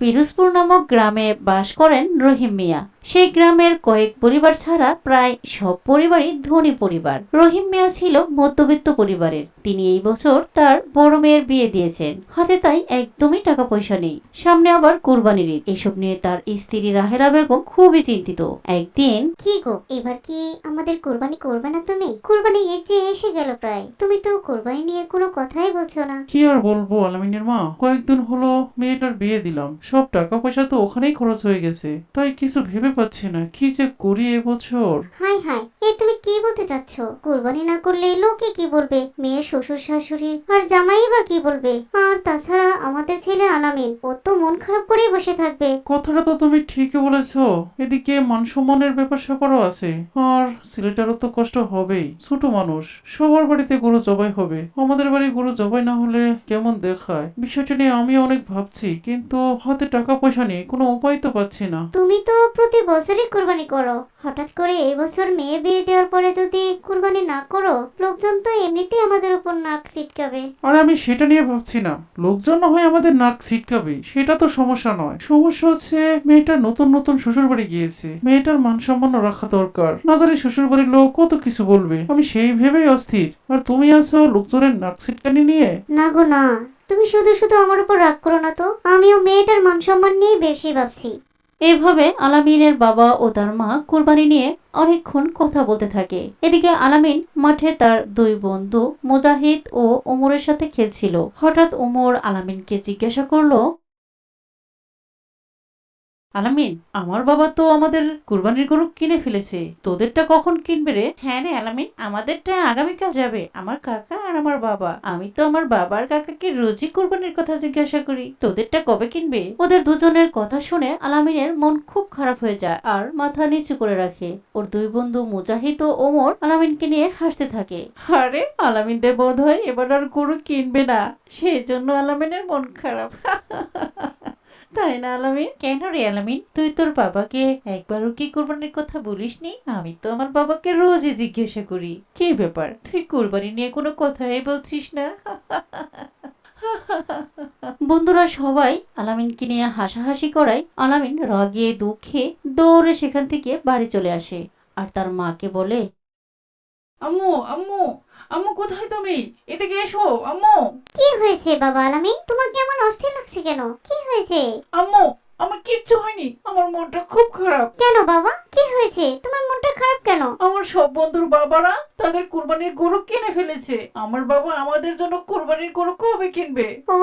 পিরোজপুর নামক গ্রামে বাস করেন রহিম মিয়া। সেই গ্রামের কয়েক পরিবার ছাড়া প্রায় সব পরিবারই ধনী পরিবার। রহিম মিয়া ছিল মধ্যবিত্ত পরিবারের। তিনি এই বছর তার বড় মেয়ের বিয়ে দিয়েছেন। হাতে তাই একদমই টাকা পয়সা নেই। সামনে আবার কুরবানির ঈদ। এসব নিয়ে তার স্ত্রী রাহেলা বেগম খুবই চিন্তিত। একদিন, কি গো, এবার কি আমাদের কোরবানি করবে না তুমি? কোরবানি ঈদ যে এসে গেল প্রায়, তুমি তো কোরবানি নিয়ে কোনো কথাই বলছো না। কি আর বলবো আলামিনের মা, কয়েকদিন হলো মেয়েটার বিয়ে দিলাম, সব টাকা পয়সা তো ওখানেই খরচ হয়ে গেছে। তাই কিছু ভেবে পাচ্ছি না কি যে করি এবছর। হাই হাই, এ তুমি কি বলতে চাচ্ছ? কোরবানি না করলে লোকে কি বলবে? মেয়ের শ্বশুর শাশুড়ি আর জামাই বা কি বলবে? আর তাছাড়া আমাদের ছেলে আলামিন, ও তো মন খারাপ করেই বসে থাকবে। কথাটা তো তুমি ঠিকই বলেছো। এদিকে মান সম্মানের ব্যাপার স্যাপারও আছে, আর ছেলেটারও তো কষ্ট হবেই। ছোট মানুষ, সবার বাড়িতে গরু জবাই হবে, আমাদের বাড়ি গরু জবাই না হলে কেমন দেখায়। বিষয়টা নিয়ে আমি অনেক ভাবছি, কিন্তু হাতে টাকা পয়সা নেই, কোনো উপায় তো পাচ্ছি না। তুমি তো প্রতি বছরই কোরবানি করো, হঠাৎ করে এই বছর মেয়ে বিয়ে দেওয়ার পরে যদি কোরবানি না করো, লোকজন তো এমনিতেই আমাদের উপর নাক ছিটকাবে। আর আমি সেটা নিয়ে ভাবছি না, লোকজন না হয় আমাদের নাক ছিটকাবে, সেটা তো সমস্যা নয়। সমস্যা হচ্ছে মেয়েটা নতুন নতুন শ্বশুর বাড়ি গিয়েছে, মেয়েটার মান সম্মান রাখা দরকার। না জানি শ্বশুর বাড়ির লোক কত কিছু বলবে, আমি সেই ভেবেই অস্থির। আর তুমি আছো লোকজনের নাক ছিটকানি নিয়ে। না গো না, তুমি শুধু শুধু আমার উপর রাগ করো না তো। আমিও মেয়েটার মান সম্মান নিয়ে বেশি ভাবছি। এভাবে আলামিনের বাবা ও তার মা কুরবানি নিয়ে অনেকক্ষণ কথা বলতে থাকে। এদিকে আলামিন মাঠে তার দুই বন্ধু মুজাহিদ ও ওমরের সাথে খেলছিল। হঠাৎ ওমর আলামিনকে জিজ্ঞাসা করলো, আলামিন, আমার বাবা তো আমাদের কুরবানির গরু কিনে ফেলেছে, তোদেরটা কখন কিনবে রে? হ্যাঁ রে আলামিন, আমাদেরটা আগামীকাল যাবে, আমার কাকা আর আমার বাবা। আমি তো আমার বাবার কাকাকে রোজই কুরবানির কথা জিজ্ঞাসা করি, তোদেরটা কবে কিনবে? ওদের দুজনের কথা শুনে আলামিনের মন খুব খারাপ হয়ে যায় আর মাথা নিচু করে রাখে। ওর দুই বন্ধু মুজাহিদ ও ওমর আলামিনকে নিয়ে হাসতে থাকে। আরে আলামিনদের বোধ হয় এবার আর গরু কিনবে না, সেই জন্য আলামিনের মন খারাপ। তাই না আলামিন? কেন রে আলামিন, তুই তোর বাবাকে একবারও কি কোরবানির কথা বলিসনি? আমি তো আমার বাবাকে রোজই জিজ্ঞাসা করি। কি ব্যাপার, তুই কোরবানি নিয়ে কোনো কথাই বলছিস না? বন্ধুরা সবাই আলামিনকে নিয়ে হাসাহাসি করায় আলামিন রাগে দুঃখে দৌড়ে সেখান থেকে বাড়ি চলে আসে আর তার মাকে বলে, আম্মু আম্মু আম্মু, কোথায় তুমি? এদিকে এসো আম্মু। কি হয়েছে বাবা আলামিন, তোমাকে এমন অস্থির লাগছে কেন? কি হয়েছে? আম্মু, আমার কিচ্ছু হয়নি, আমার মনটা খুব খারাপ। কেন বাবা, কি হয়েছে? তোমার মনটা খারাপ কেন? আমার সব বন্ধুর বাবারা তাদের কুরবানির গরু কিনে ফেলেছে। আমার বাবা আমাদের জন্য কুরবানির গরু কবে কিনবে? ও,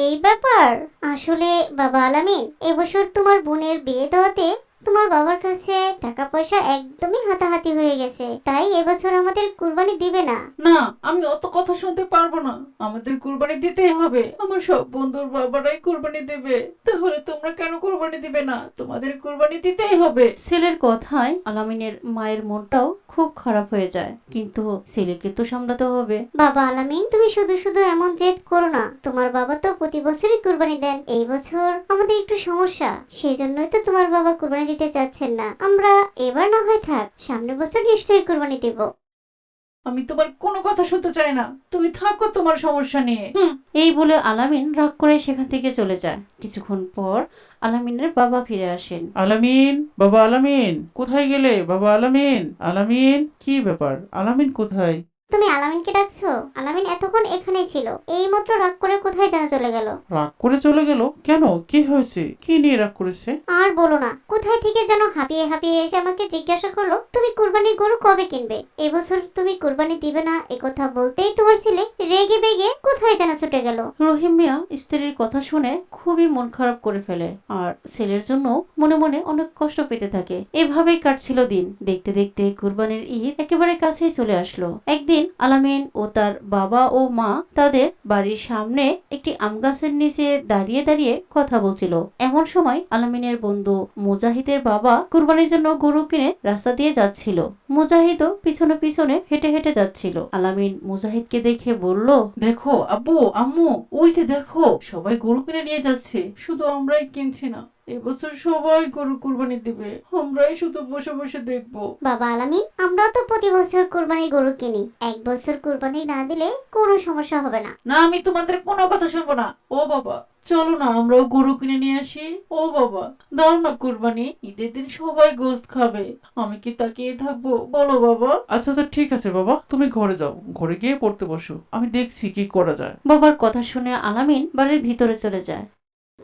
এই ব্যাপার। আসলে বাবা আলামিন, এবছর তোমার বোনের বিয়ে দেওয়াতে তোমার বাবার কাছে টাকা পয়সা একদমই হাতাহাতি হয়ে গেছে, তাই এবছর আমাদের কুরবানি দিবে না। না, আমি অত কথা শুনতে পারবো না। আমাদের কুরবানি দিতেই হবে। আমার সব বন্ধুর বাবারাই কুরবানি দেবে, তাহলে তোমরা কেন কুরবানি দিবে না? তোমাদের কুরবানি দিতেই হবে। ছেলের কথায় আলামিনের মায়ের মনটাও খুব খারাপ হয়ে যায়, কিন্তু ছেলেকে তো সামলাতে হবে। বাবা আলামিন, তুমি শুধু শুধু এমন জেদ করো না। তোমার বাবা তো প্রতি বছরই কুরবানি দেন, এই বছর আমাদের একটু সমস্যা, সেজন্যই তো তোমার বাবা কুরবানি দিতে চাচ্ছেন না। আমরা এবার না হয় থাক, সামনের বছর নিশ্চয়ই কুরবানি দেব। আমি তোমার কোনো কথা শুনতে চাই না, তুমি থাকো তোমার সমস্যা নিয়ে। এই বলে আলামিন রাগ করে সেখান থেকে চলে যায়। কিছুক্ষণ পর আলামিনের বাবা ফিরে আসেন। আলামিন, বাবা আলামিন, কোথায় গেলে বাবা আলামিন? আলামিন, কি ব্যাপার, আলামিন কোথায়? তুমি আলামিনকে ডাকছো? আলামিন এতক্ষণ এখানেই ছিল, এইমাত্র রাগ করে কোথায় যেন চলে গেল। রাগ করে চলে গেল কেন? কি হয়েছে? কি নিয়ে রাগ করেছে? আর বলো না, কোথায় থেকে যেন হাঁপিয়ে হাঁপিয়ে এসে আমাকে জিজ্ঞাসা করলো তুমি কুরবানির গরু কবে কিনবে। এবছর তুমি কুরবানি দিবে না একথা বলতেই তোমার ছেলে রেগে বেগে কোথায় যেন ছুটে গেল। রহিম মিয়া স্ত্রীর কথা শুনে খুবই মন খারাপ করে ফেলে আর ছেলের জন্য মনে মনে অনেক কষ্ট পেতে থাকে। এভাবেই কাটছিল দিন। দেখতে দেখতে কুরবানির ঈদ একেবারে কাছেই চলে আসলো। একদিন আলামিন ও তার বাবা ও মা তাদের বাড়ির সামনে একটি আম গাছের নিচে দাঁড়িয়ে দাঁড়িয়ে কথা বলছিল। এমন সময় আলামিনের বন্ধু মুজাহিদের বাবা কুরবানির জন্য গরু কিনে রাস্তা দিয়ে যাচ্ছিল। মুজাহিদও পিছনে পিছনে হেঁটে হেঁটে যাচ্ছিল। আলামিন মুজাহিদকে দেখে বলল, দেখো আব্বু আম্মু, ওই যে দেখো, সবাই গরু কিনে নিয়ে যাচ্ছে, শুধু আমরাই কিনছি না। এবছর সবাই গরু কুরবানি দিবে, আমরাই শুধু বসে বসে দেখবো। বাবা আলামিন, আমরাও তো প্রতি বছর কুরবানির গরু কিনি। এক বছর কুরবানি না দিলে কোনো সমস্যা হবে না। না, আমি তোমাদের কোনো কথা শুনবো না। ও বাবা, চলো না আমরাও গরু কিনে নিয়ে আসি। ও বাবা, দাও না কুরবানি, ঈদের দিন সবাই গোশত খাবে, আমি কি তাকিয়ে থাকবো? বলো বাবা। আচ্ছা আচ্ছা, ঠিক আছে বাবা, তুমি ঘরে যাও, ঘরে গিয়ে পড়তে বসো, আমি দেখছি কি করা যায়। বাবার কথা শুনে আলামিন বাড়ির ভিতরে চলে যায়।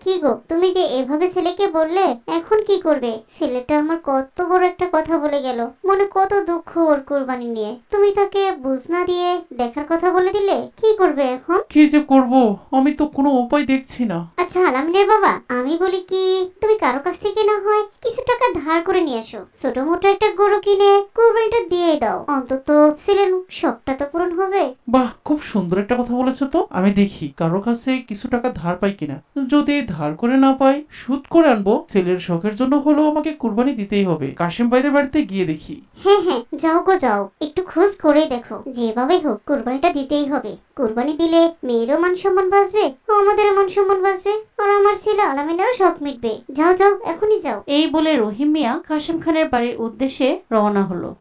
কি গো, তুমি যে এভাবে ছেলেকে বললে, এখন কি করবে? ছেলেটা আমার কত বড় একটা কথা বলে গেল, মনে কত দুঃখ ওর কুরবানি নিয়ে। তুমি তাকে বুঝ না দিয়ে দেখার কথা বলে দিলে, কি করবে এখন? কি যে করব, আমি তো কোনো উপায় দেখছি না। আচ্ছা আলামিনের বাবা, আমি বলি কি, তুমি কারো কাছ থেকে না হয় কিছু টাকা ধার করে নিয়ে এসো, ছোট মোটো একটা গরু কিনে কুরবানিটা দিয়ে দাও, অন্তত ছেলের শখটা তো পূরণ হবে। বাহ, খুব সুন্দর একটা কথা বলেছো তো। আমি দেখি কারো কাছে কিছু টাকা ধার পাই কিনা। যদি ধার করে না পাই, সুদ করে আনবো। ছেলের শখের জন্য হলেও আমাকে কুরবানি দিতেই হবে। কাশিম ভাইদের বাড়িতে গিয়ে দেখি। হ্যাঁ হ্যাঁ, যাও গো যাও, একটু খোঁজ করে দেখো, যেভাবে হোক কুরবানিটা দিতেই হবে। কুরবানি দিলে মেয়েরও মান সম্মান বাঁচবে, আমাদেরও মান সম্মান বাঁচবে, আর আমার ছেলে আলামিনেরও শখ মিটবে। যাও যাও, এখনই যাও। এই বলে রহিম মিয়া কাশেম খানের বাড়ির উদ্দেশ্যে রওনা হলো।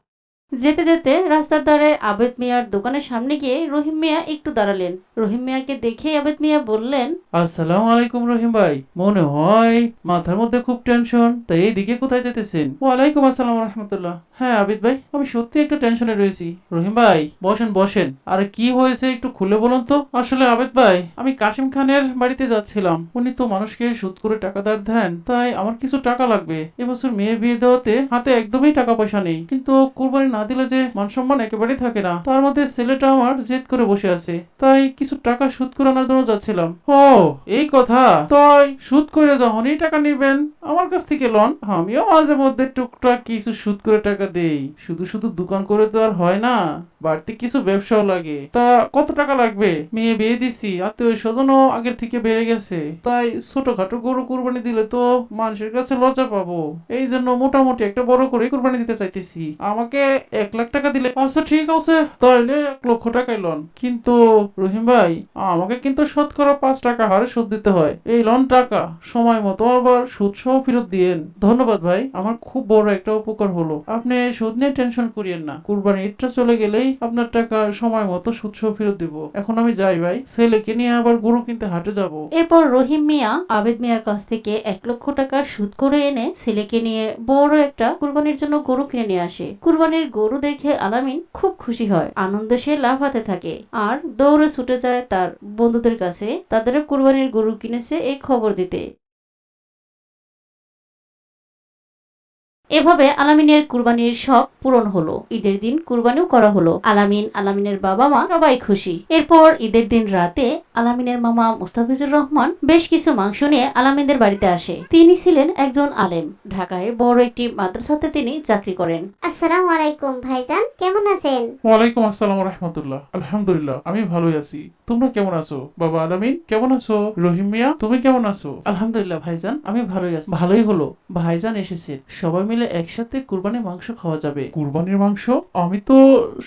যেতে যেতে রাস্তার ধারে আবেদ মিয়ার দোকানের সামনে গিয়ে রহিম মিয়া একটু দাঁড়ালেন। রহিম মিয়াকে দেখে আবেদ মিয়া বললেন, আসসালামু আলাইকুম রহিম ভাই, মনে হয় মাথার মধ্যে খুব টেনশন, তাই এইদিকে কোথায় যেতেছেন? ওয়ালাইকুম আসসালাম রহমতুল্লাহ। হ্যাঁ আবিদ ভাই, আমি সত্যি একটু টেনশনে রয়েছি। রহিম ভাই বসেন বসেন। আরে কি হয়েছে একটু খুলে বলুন তো। আসলে আবেদ ভাই, আমি কাশিম খানের বাড়িতে যাচ্ছিলাম, উনি তো মানুষকে সুদ করে টাকা ধার দেন, তাই আমার কিছু টাকা লাগবে। এবছর মেয়ে বিয়ে দেওয়াতে হাতে একদমই টাকা পয়সা নেই, কিন্তু কোরবানি না দিলে যে মান সম্মান একেবারেই থাকে না। তার মধ্যে ছেলেটা আমার জেদ করে বসে আছে, তাই কিছু টাকা সুদ করে আনার জন্য যাচ্ছিলাম। ও এই কথা, তাই সুদ করে যখনই টাকা নিবেন আমার কাছ থেকে লন, আমিও মাঝে মধ্যে টুকটাক কিছু সুদ করে টাকা দেই। শুধু শুধু দোকান করে তো আর হয় না, বাড়তি কিছু ব্যবসাও লাগে। তা কত টাকা লাগবে? মেয়ে বিয়ে দিছি, আত্মীয় স্বজনও আগের থেকে বেড়ে গেছে, তাই ছোটখাটো গরু কুরবানি দিলে তো মানুষের কাছে লজ্জা পাবো। এই জন্য মোটামুটি একটা বড় করে কুরবানি দিতে চাইতেছি। আমাকে 1 লাখ টাকা দিলে। আচ্ছা ঠিক আছে, তাহলে 1 লক্ষ টাকাই লন। কিন্তু রহিম ভাই, আমাকে কিন্তু শতকরা 5 টাকা হারে সুদ দিতে হয়। এই লন টাকা, সময় মতো আবার সুদ সহ ফেরত দিয়েন। ধন্যবাদ ভাই, আমার খুব বড় একটা উপকার হলো। আপনি সুদ নিয়ে টেনশন করিয়েন না, কুরবানি ঈদটা চলে গেলেই আপনার টাকা সময় মতো সুদ সহ ফেরত দিব। এখন আমি যাই ভাই, ছেলেকে নিয়ে আবার গরু কিনতে হাটে যাব। এরপর রহিম মিয়া আবেদ মিয়ার কাছ থেকে 1 লক্ষ টাকা সুদ করে এনে ছেলেকে নিয়ে বড় একটা কুরবানির জন্য গরু কিনে নিয়ে আসে। কুরবানির গরু দেখে আলামিন খুব খুশি হয়, আনন্দে সে লাফাতে থাকে আর দৌড়ে ছুটে যায় তার বন্ধুদের কাছে, তাদেরও কুরবানির গরু কিনেছে এই খবর দিতে। এভাবে আলামিনের কুরবানির শখ পূরণ হলো। ঈদের দিন কুরবানিও করা হলো। আলামিন, আলামিনের বাবা মা সবাই খুশি। এরপর ঈদের দিন রাতে আলামিনের মামা মুস্তাফিজুর রহমান বেশ কিছু মাংস নিয়ে আলামিনদের বাড়িতে আসে। তিনি ছিলেন একজন আলেম, ঢাকায় বড় একটি মাদ্রাসাতে তিনি চাকরি করেন। আসসালামু আলাইকুম ভাইজান, কেমন আছেন? ওয়ালাইকুম আসসালাম রহমতুল্লাহ। আলহামদুলিল্লাহ, আমি ভালোই আছি। তোমরা কেমন আছো? বাবা আলামিন কেমন আছো? রহিম মিয়া তুমি কেমন আছো? আলহামদুলিল্লাহ ভাইজান, আমি ভালোই আছি। ভালোই হলো ভাইজান এসেছে, সবাই মিলে একসাথে কুরবানির মাংস খাওয়া যাবে। কুরবানির মাংস? আমি তো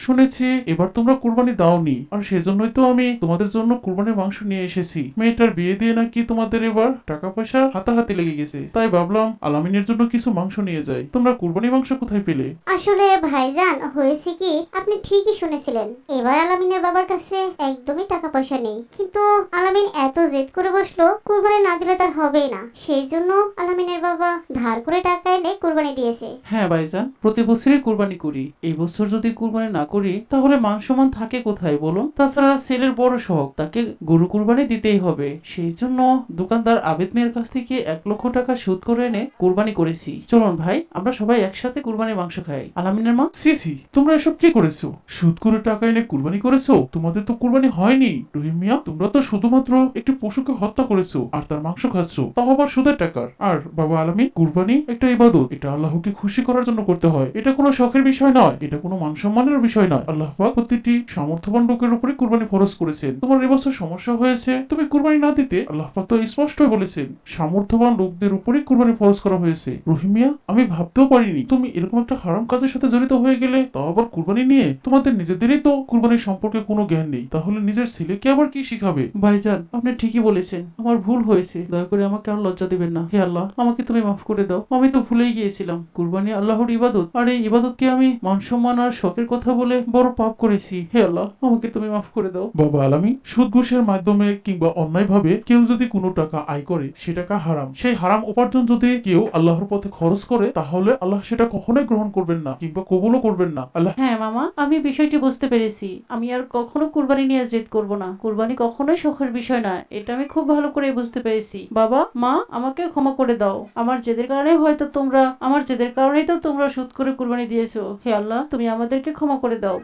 শুনেছি এবার তোমরা কুরবানি দাওনি, আর সেজন্যই তো আমি তোমাদের জন্য কুরবানির মাংস নিয়ে এসেছি। মেয়েটার বিয়ে দিয়ে নাকি তোমাদের এবার টাকা পয়সা হাতাহাতি লেগে গেছে, তাই ভাবলাম আলামিনের জন্য কিছু মাংস নিয়ে যাই। তোমরা কুরবানির মাংস কোথায় পেলে? আসলে ভাইজান, হয়েছে কি, আপনি ঠিকই শুনেছিলেন, এবার আলামিনের বাবার কাছে একদমই টাকা পয়সা নেই, কিন্তু আলামিন এত জেদ করে বসলো কুরবানি না দিলে তার হবেই না, সেই জন্য আলামিনের বাবা ধার করে টাকা এনে কুরবানি দিয়েছে। হ্যাঁ ভাইজান, প্রতি বছরই কুরবানি করি, এই বছর যদি কুরবানি না করি তাহলে মান সম্মান থাকে কোথায় বলো? তাছাড়া ছেলের বড় শখ, তাকে গরু কুরবানি দিতেই হবে। সেই জন্য দোকানদার আবেদ মিয়ার কাছ থেকে 1 লক্ষ টাকা সুদ করে এনে কুরবানি করেছি। চলুন ভাই, আমরা সবাই একসাথে কুরবানির মাংস খাই। আলামিনের মা, সিসি তোমরা এসব কি করেছো? সুদ করে টাকা এনে কুরবানি করেছো? তোমাদের তো কুরবানি হয়নি। রহিম মিয়া, তোমরা তো শুধুমাত্র একটি পশুকে হত্যা করেছো আর তার মাংস খাচ্ছো, তাও আবার সুদের টাকার। আর বাবা আলামিন, কুরবানি একটা ইবাদত, এটা আল্লাহ আল্লাহকে খুশি করার জন্য করতে হয়। এটা কোনো শখের বিষয় নয়, এটা কোনো মান সম্মানের বিষয় নয়। আল্লাহ পাক প্রতিটি সামর্থ্যবান লোকের উপরে কুরবানি ফরজ করেছেন। তোমার এবছর সমস্যা হয়েছে, তুমি কুরবানি না দিতে, আল্লাহ পাক তো স্পষ্ট বলেছেন সামর্থ্যবান লোকদের উপরে কুরবানি ফরজ করা হয়েছে। রহিমিয়া, আমি ভাবতেও পারিনি তুমি এরকম একটা হারাম কাজের সাথে জড়িত হয়ে গেলে, তাও আবার কুরবানি নিয়ে। তোমাদের নিজেদেরই তো কুরবানির সম্পর্কে কোনো জ্ঞান নেই, তাহলে নিজের ছেলেকে আবার কি শিখাবে? ভাইজান, আপনি ঠিকই বলেছেন, আমার ভুল হয়েছে, দয়া করে আমাকে আর লজ্জা দিবেন না। হে আল্লাহ, আমাকে তুমি মাফ করে দাও। আমি তো ভুলেই গিয়েছিলাম কুরবানি আল্লাহর ইবাদত, আর এই ইবাদতকে আমি মান সম্মান আর শখের কথা বলে বড় পাপ করেছি। হে আল্লাহ, আমাকে তুমি মাফ করে দাও। বাবা আলামিন, সুদ ঘুষের মাধ্যমে কিংবা অন্যায়ভাবে কেউ যদি কোনো টাকা আয় করে, সে টাকা হারাম। সেই হারাম উপার্জন যদি কেউ আল্লাহর পথে খরচ করে, তাহলে আল্লাহ সেটা কখনোই গ্রহণ করবেন না কিংবা কবুলও করবেন না। আল্লাহ হ্যাঁ মামা, আমি বিষয়টি বুঝতে পেরেছি। আমি আর কখনো কুরবানি নিয়ে জেদ করব না। কুরবানি কখনোই শখের বিষয় না, এটা আমি খুব ভালো করে বুঝতে পেরেছি। বাবা, মা, আমাকে ক্ষমা করে দাও। আমার জেদের কারণেই তো তোমরা সুদ করে কুরবানি দিয়েছো। হে আল্লাহ, তুমি আমাদেরকে ক্ষমা করে দাও।